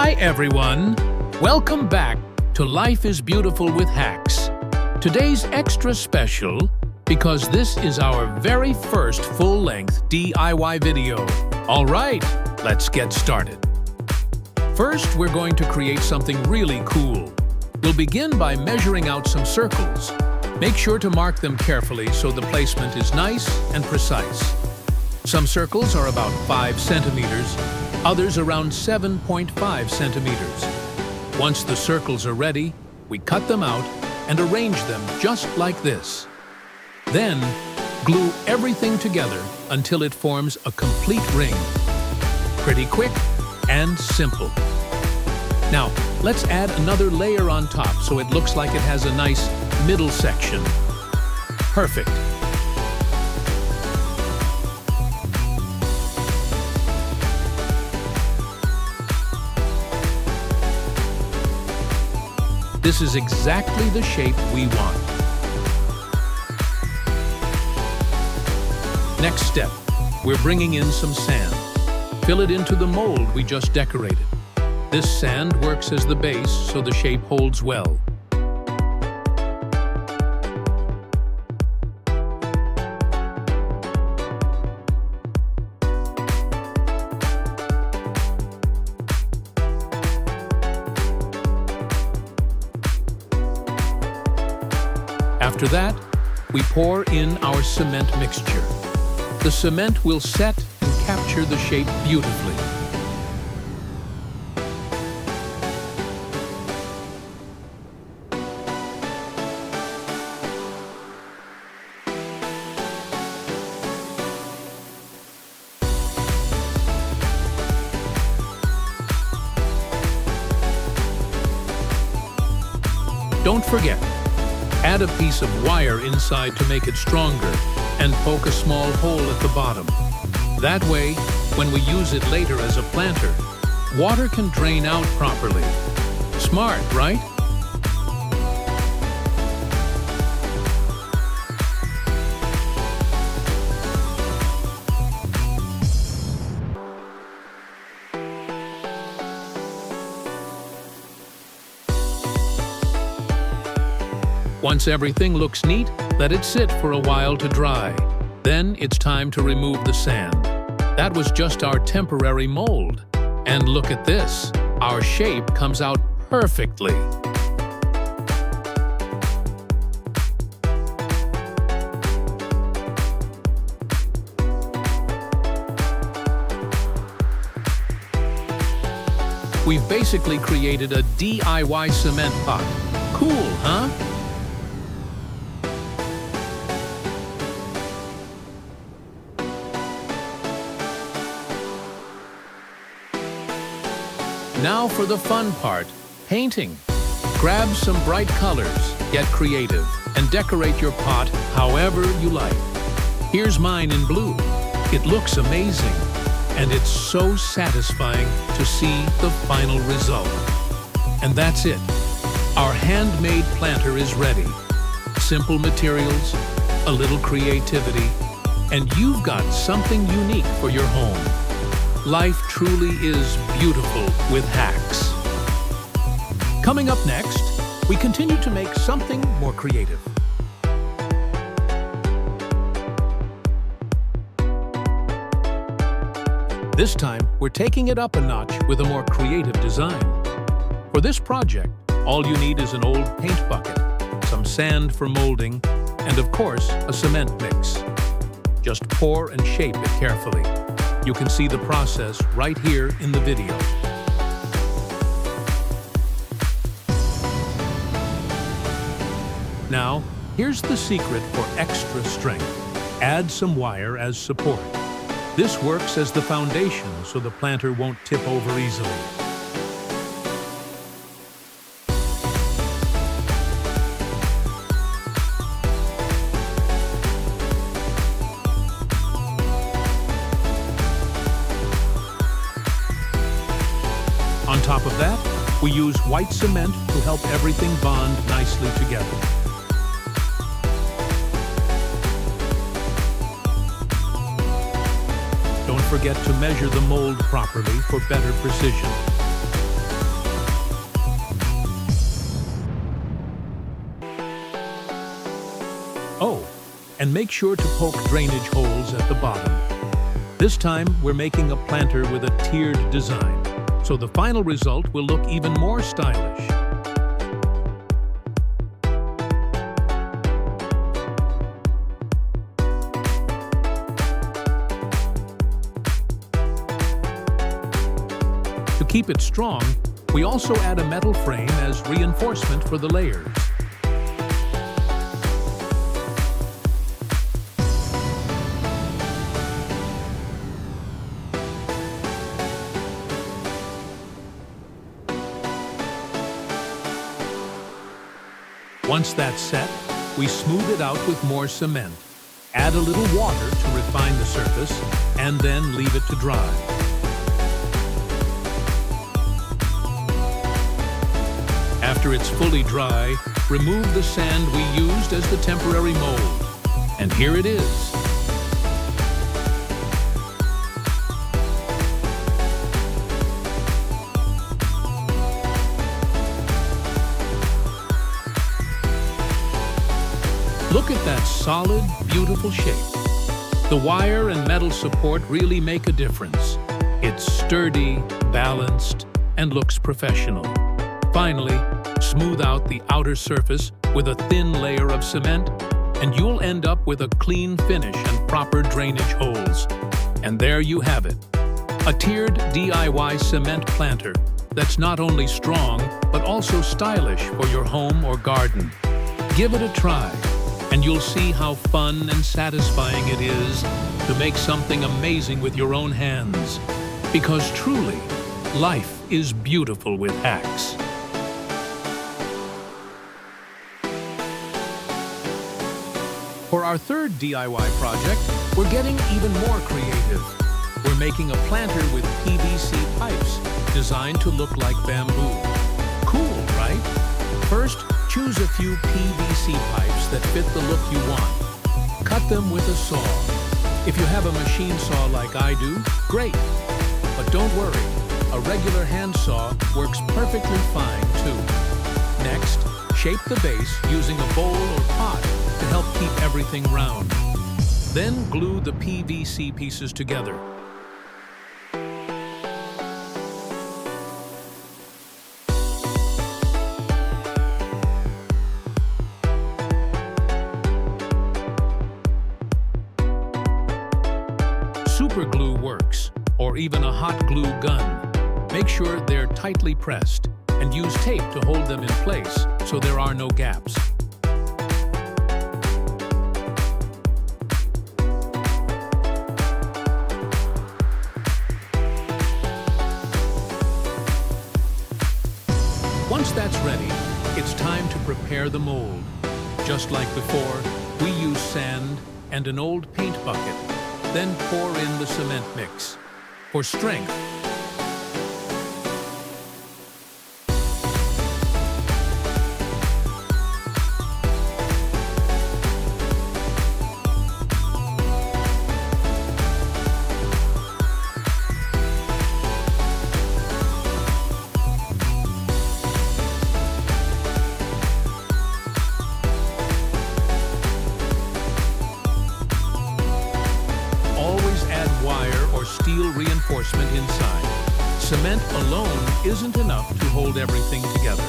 Hi everyone! Welcome back to Life is Beautiful with Hacks. Today's extra special because this is our very first full-length DIY video. Alright, let's get started. First, we're going to create something really cool. We'll begin by measuring out some circles. Make sure to mark them carefully so the placement is nice and precise. Some circles are about 5 centimeters, others around 7.5 centimeters. Once the circles are ready, we cut them out and arrange them just like this. Then, glue everything together until it forms a complete ring. Pretty quick and simple. Now, let's add another layer on top so it looks like it has a nice middle section. Perfect. This is exactly the shape we want. Next step, we're bringing in some sand. Fill it into the mold we just decorated. This sand works as the base so the shape holds well. After that, we pour in our cement mixture. The cement will set and capture the shape beautifully. Don't forget, add a piece of wire inside to make it stronger and poke a small hole at the bottom. That way, when we use it later as a planter, water can drain out properly. Smart, right? Once everything looks neat, let it sit for a while to dry. Then it's time to remove the sand. That was just our temporary mold. And look at this, our shape comes out perfectly. We've basically created a DIY cement pot. Cool, huh? Now for the fun part, painting. Grab some bright colors, get creative, and decorate your pot however you like. Here's mine in blue. It looks amazing, and it's so satisfying to see the final result. And that's it. Our handmade planter is ready. Simple materials, a little creativity, and you've got something unique for your home. Life truly is beautiful with hacks. Coming up next, we continue to make something more creative. This time, we're taking it up a notch with a more creative design. For this project, all you need is an old paint bucket, some sand for molding, and of course, a cement mix. Just pour and shape it carefully. You can see the process right here in the video. Now, here's the secret for extra strength. Add some wire as support. This works as the foundation so the planter won't tip over easily. On top of that, we use white cement to help everything bond nicely together. Don't forget to measure the mold properly for better precision. and make sure to poke drainage holes at the bottom. This time, we're making a planter with a tiered design, so the final result will look even more stylish. To keep it strong, we also add a metal frame as reinforcement for the layers. Once that's set, we smooth it out with more cement. Add a little water to refine the surface, and then leave it to dry. After it's fully dry, remove the sand we used as the temporary mold. And here it is. Look at that solid, beautiful shape. The wire and metal support really make a difference. It's sturdy, balanced, and looks professional. Finally, smooth out the outer surface with a thin layer of cement, and you'll end up with a clean finish and proper drainage holes. And there you have it, a tiered DIY cement planter that's not only strong, but also stylish for your home or garden. Give it a try, and you'll see how fun and satisfying it is to make something amazing with your own hands. Because truly, life is beautiful with hacks. For our third DIY project, we're getting even more creative. We're making a planter with PVC pipes designed to look like bamboo. Cool, right? First, choose a few PVC pipes that fit the look you want. Cut them with a saw. If you have a machine saw like I do, great. But don't worry, a regular hand saw works perfectly fine too. Next, shape the base using a bowl or pot to help keep everything round. Then glue the PVC pieces together. Super glue works, or even a hot glue gun. Make sure they're tightly pressed and use tape to hold them in place so there are no gaps. Once that's ready, it's time to prepare the mold. Just like before, we use sand and an old paint bucket. Then pour in the cement mix. For strength, steel reinforcement inside. Cement alone isn't enough to hold everything together.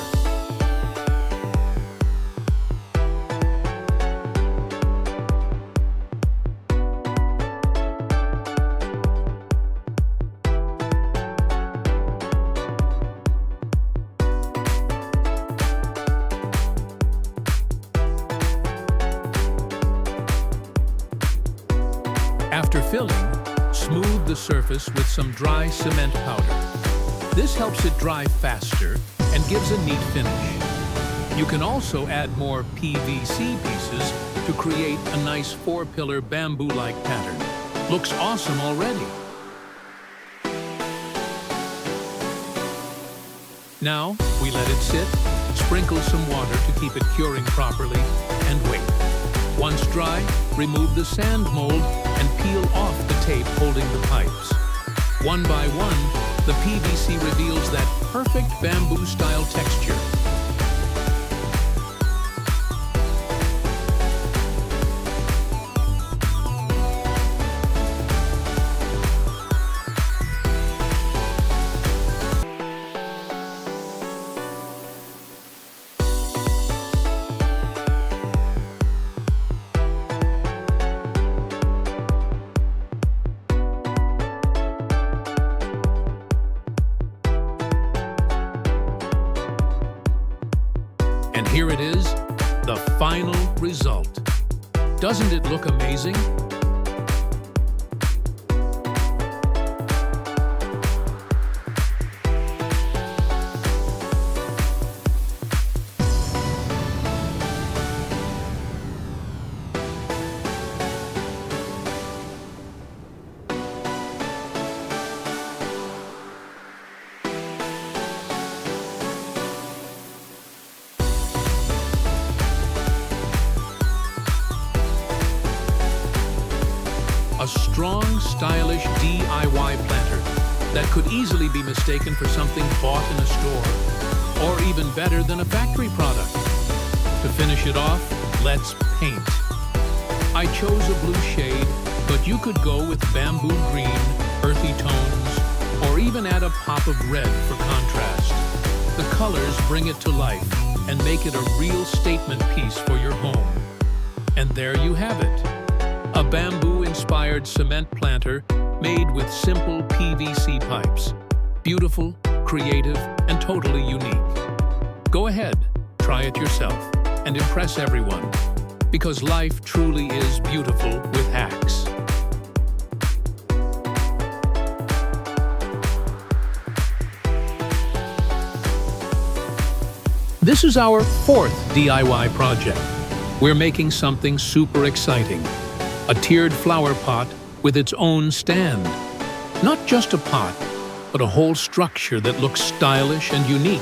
After filling, smooth the surface with some dry cement powder. This helps it dry faster and gives a neat finish. You can also add more PVC pieces to create a nice 4-pillar bamboo-like pattern. Looks awesome already. Now, we let it sit, sprinkle some water to keep it curing properly, and wait. Once dry, remove the sand mold and peel off the tape holding the pipes. One by one, the PVC reveals that perfect bamboo-style texture. here it is, the final result. Doesn't it look amazing? A strong, stylish DIY planter that could easily be mistaken for something bought in a store, or even better than a factory product. To finish it off, let's paint. I chose a blue shade, but you could go with bamboo green, earthy tones, or even add a pop of red for contrast. The colors bring it to life and make it a real statement piece for your home. And there you have it. A bamboo-inspired cement planter made with simple PVC pipes. Beautiful, creative, and totally unique. Go ahead, try it yourself, and impress everyone, because life truly is beautiful with hacks. This is our fourth DIY project. We're making something super exciting. A tiered flower pot with its own stand. Not just a pot, but a whole structure that looks stylish and unique.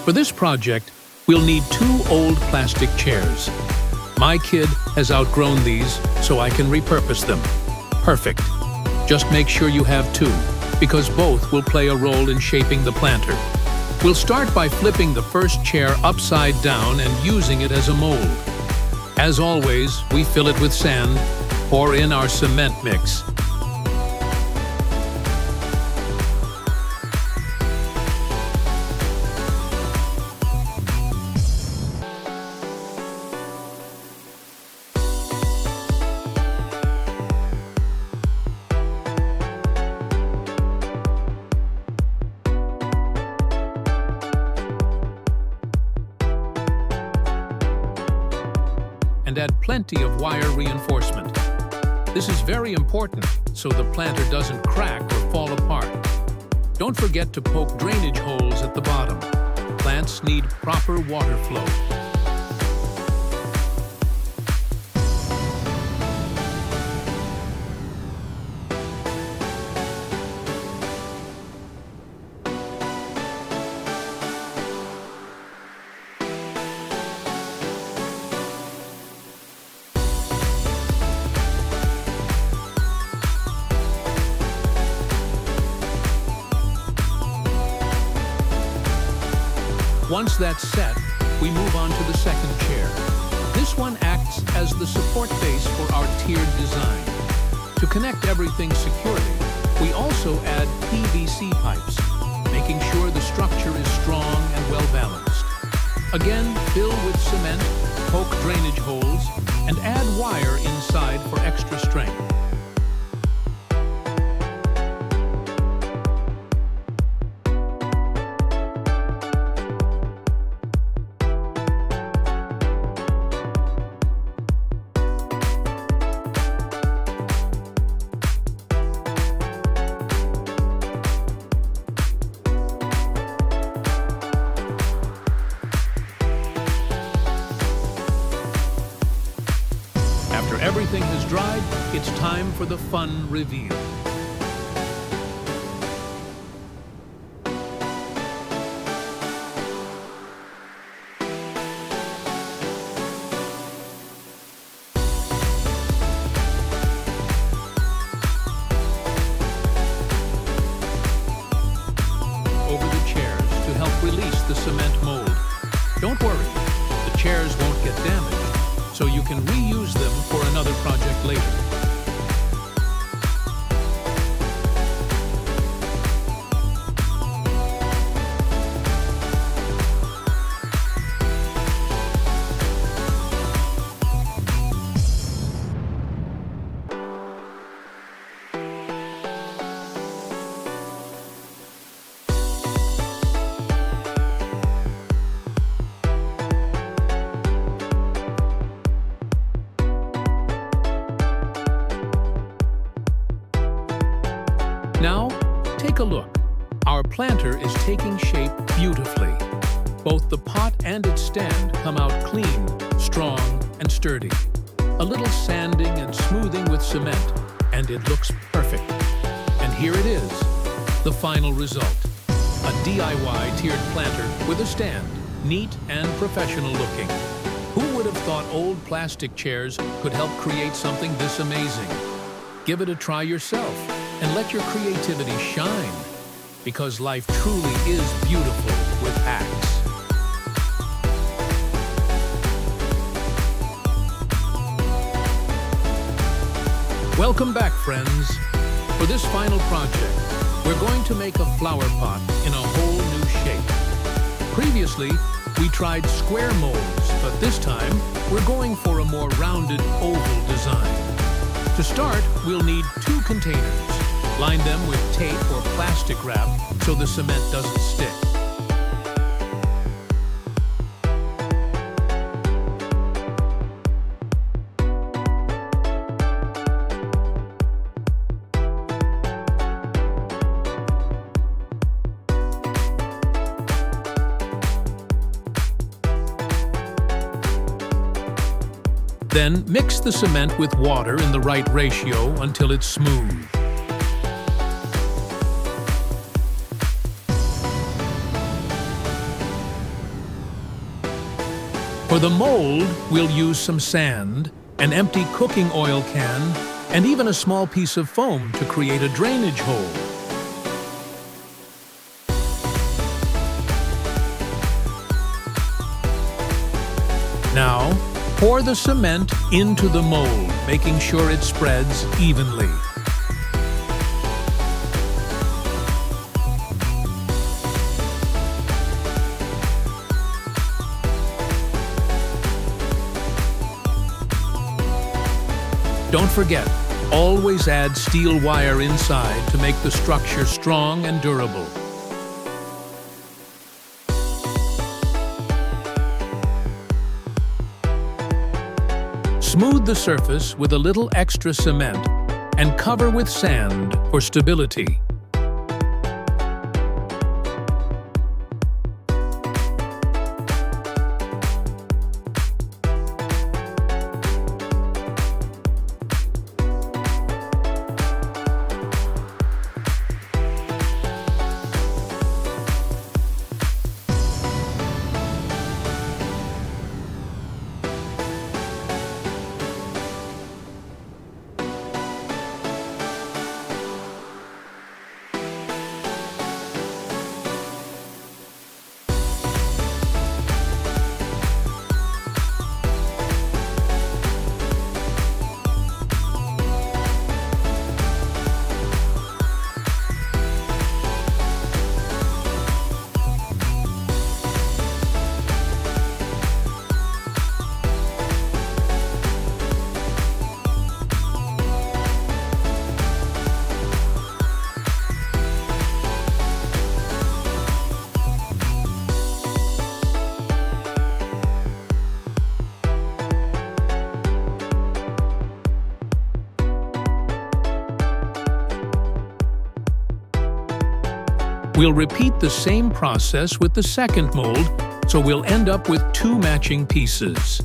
For this project, we'll need 2 old plastic chairs. My kid has outgrown these, so I can repurpose them. Perfect. Just make sure you have 2, because both will play a role in shaping the planter. We'll start by flipping the first chair upside down and using it as a mold. As always, we fill it with sand, pour in our cement mix. And add plenty of wire reinforcement. This is very important so the planter doesn't crack or fall apart. Don't forget to poke drainage holes at the bottom. Plants need proper water flow. Once that's set, we move on to the second chair. This one acts as the support base for our tiered design. To connect everything securely, we also add PVC pipes, making sure the structure is strong and well balanced. Again, fill with cement, poke drainage holes, and add wire inside for extra strength. After everything has dried, it's time for the fun reveal. Over the chairs to help release the cement mold. Don't worry, the chairs won't get damaged, so you can reuse them for another project later. Now, take a look. Our planter is taking shape beautifully. Both the pot and its stand come out clean, strong, and sturdy. A little sanding and smoothing with cement, and it looks perfect. And here it is, the final result. A DIY tiered planter with a stand, neat and professional looking. Who would have thought old plastic chairs could help create something this amazing? Give it a try yourself and let your creativity shine, because life truly is beautiful with hacks. Welcome back, friends. For this final project, we're going to make a flower pot in a whole new shape. Previously, we tried square molds, but this time, we're going for a more rounded oval design. To start, we'll need 2 containers. Line them with tape or plastic wrap so the cement doesn't stick. Then mix the cement with water in the right ratio until it's smooth. For the mold, we'll use some sand, an empty cooking oil can, and even a small piece of foam to create a drainage hole. Now, pour the cement into the mold, making sure it spreads evenly. Don't forget, always add steel wire inside to make the structure strong and durable. Smooth the surface with a little extra cement and cover with sand for stability. We'll repeat the same process with the second mold, so we'll end up with 2 matching pieces.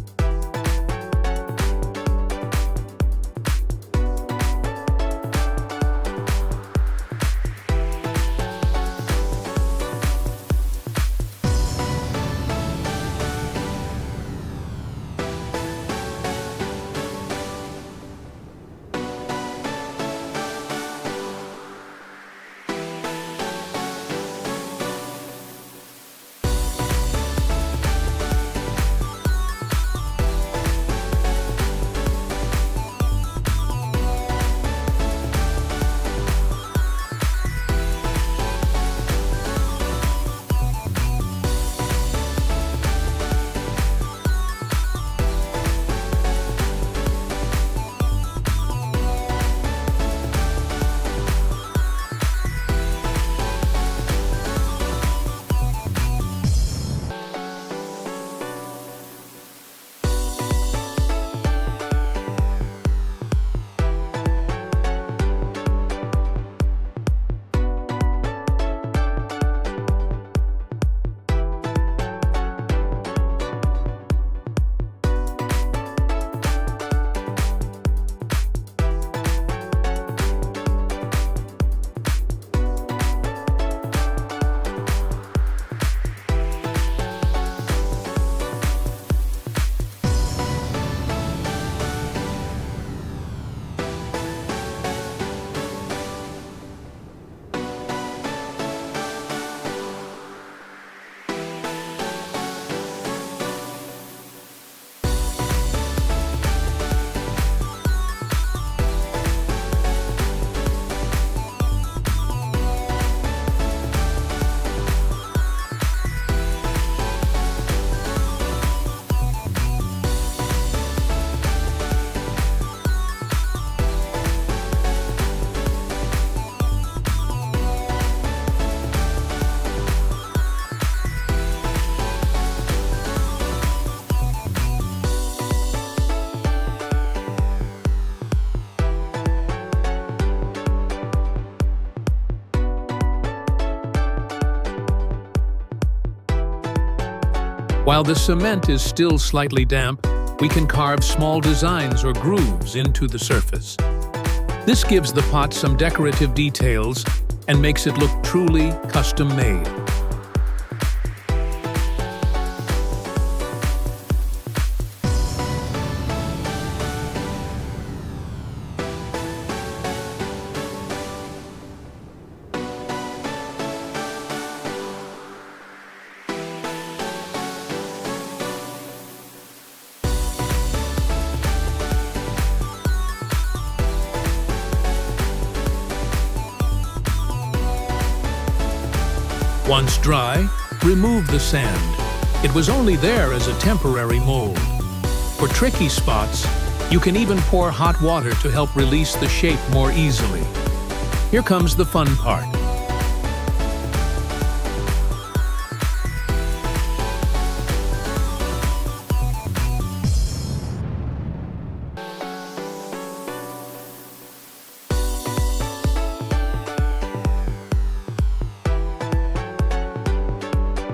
While the cement is still slightly damp, we can carve small designs or grooves into the surface. This gives the pot some decorative details and makes it look truly custom-made. Once dry, remove the sand. It was only there as a temporary mold. For tricky spots, you can even pour hot water to help release the shape more easily. Here comes the fun part.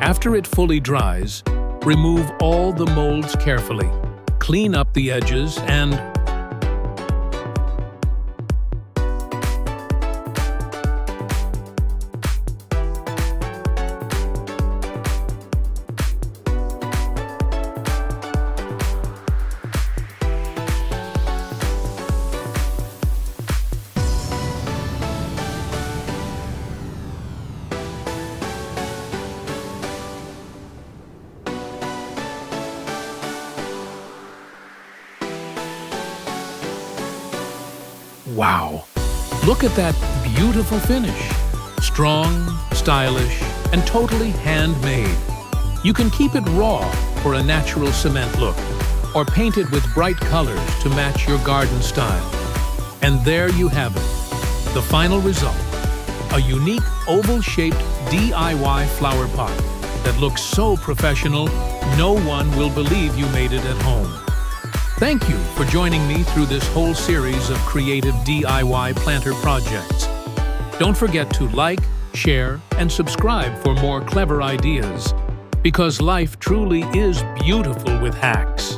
After it fully dries, remove all the molds carefully. Clean up the edges and wow! Look at that beautiful finish. Strong, stylish, and totally handmade. You can keep it raw for a natural cement look, or paint it with bright colors to match your garden style. And there you have it, the final result. A unique oval-shaped DIY flower pot that looks so professional, no one will believe you made it at home. Thank you for joining me through this whole series of creative DIY planter projects. Don't forget to like, share, and subscribe for more clever ideas, because life truly is beautiful with hacks.